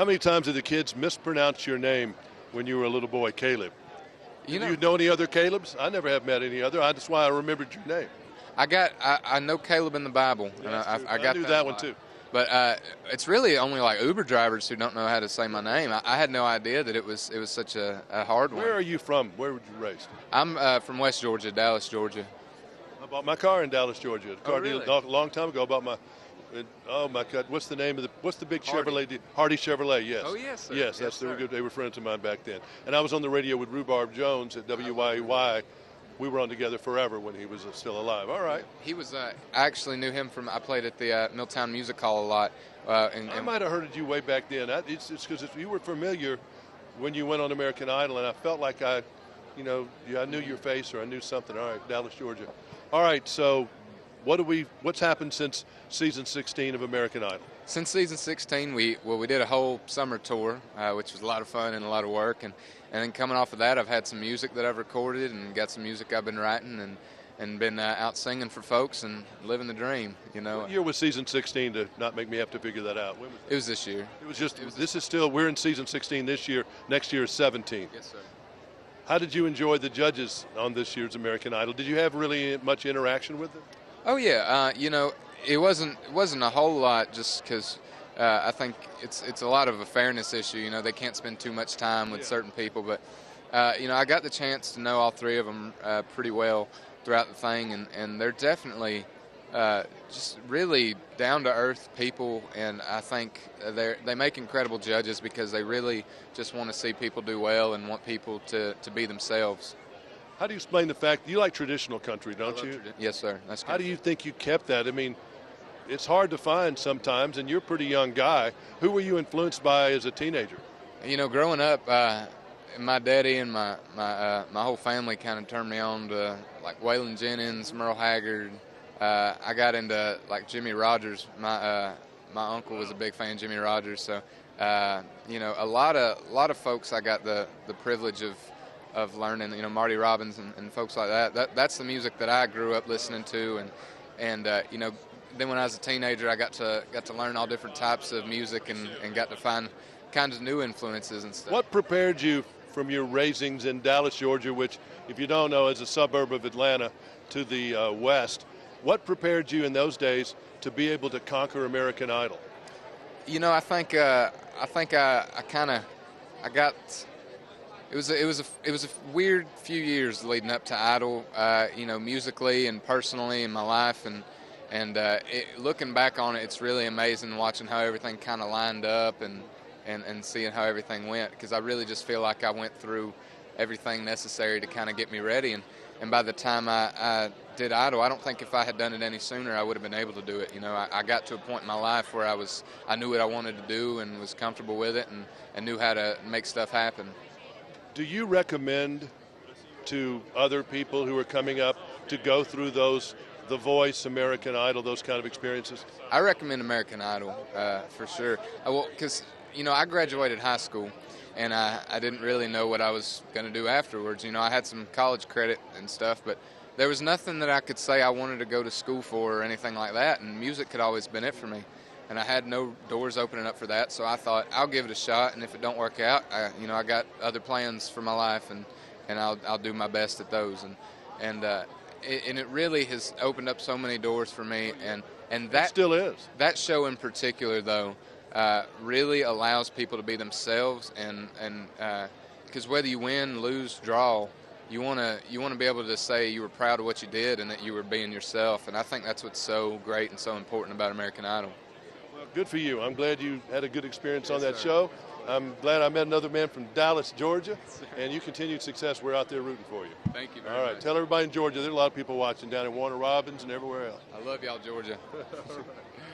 How many times did the kids mispronounce your name when you were a little boy, Caleb? You Do you know any other Calebs? I never have met any other. That's why I remembered your name. I know Caleb in the Bible, and I got knew that one a lot. too. But it's really only like Uber drivers who don't know how to say my name. I had no idea that it was such a hard one. Where are you from? Where were you raised? I'm from West Georgia, Dallas, Georgia. I bought my car in Dallas, Georgia. A car really? deal a long time ago. I bought my. Oh my God! What's the name of what's the big Hardy. Chevrolet? Hardy Chevrolet. Yes. Oh yes, sir. Yes, yes, they were sir. good. They were friends of mine back then. And I was on the radio with Rhubarb Jones at WYY. We were on together forever when he was still alive. All right. He was. I actually knew him from. I played at the Milltown Music Hall a lot. I might have heard you way back then. It's because you were familiar when you went on American Idol, and I felt like I knew your face or I knew something. All right, Dallas, Georgia. All right, so what's happened since season 16 of American Idol? Since season 16, we did a whole summer tour, which was a lot of fun and a lot of work, and then coming off of that, I've had some music that I've recorded and got some music I've been writing and been out singing for folks and living the dream. What year was season 16 to not make me have to figure that out? When was that? It was this year. We're in season 16 this year. Next year is 17. Yes, sir. How did you enjoy the judges on this year's American Idol? Did you have really much interaction with them? Oh yeah, it wasn't a whole lot just because I think it's a lot of a fairness issue. They can't spend too much time with certain people, but I got the chance to know all three of them pretty well throughout the thing, and they're definitely just really down-to-earth people, and I think they make incredible judges because they really just want to see people do well and want people to be themselves. How do you explain the fact you like traditional country, don't you? Yes, sir. That's How do you think you kept that? I mean, it's hard to find sometimes, and you're a pretty young guy. Who were you influenced by as a teenager? Growing up, my daddy and my whole family kind of turned me on to like Waylon Jennings, Merle Haggard. I got into like Jimmy Rogers. My uncle was a big fan of Jimmy Rogers, so a lot of folks I got the privilege of learning. Marty Robbins and folks like that. That's the music that I grew up listening to, and then when I was a teenager, I got to learn all different types of music and got to find kinds of new influences and stuff. What prepared you from your raisings in Dallas, Georgia, which, if you don't know, is a suburb of Atlanta to the west? What prepared you in those days to be able to conquer American Idol? I think I got. It was a weird few years leading up to Idol, musically and personally in my life, and looking back on it, it's really amazing watching how everything kind of lined up and seeing how everything went, because I really just feel like I went through everything necessary to kind of get me ready, and by the time I did Idol, I don't think if I had done it any sooner I would have been able to do it. I got to a point in my life where I knew what I wanted to do and was comfortable with it and knew how to make stuff happen. Do you recommend to other people who are coming up to go through those, The Voice, American Idol, those kind of experiences? I recommend American Idol for sure. Because I graduated high school and I didn't really know what I was going to do afterwards. I had some college credit and stuff, but there was nothing that I could say I wanted to go to school for or anything like that, and music had always been it for me. And I had no doors opening up for that, so I thought I'll give it a shot, and if it don't work out, I got other plans for my life, and I'll do my best at those. And it really has opened up so many doors for me, and that It still is. That show in particular, though, really allows people to be themselves, and because whether you win, lose, draw, you want to be able to say you were proud of what you did and that you were being yourself, and I think that's what's so great and so important about American Idol. Good for you. I'm glad you had a good experience on that sir. show. I'm glad I met another man from Dallas, Georgia, and you continued success. We're out there rooting for you. Thank you very All right, much. tell everybody in Georgia, there are a lot of people watching down in Warner Robins and everywhere else. I love y'all, Georgia.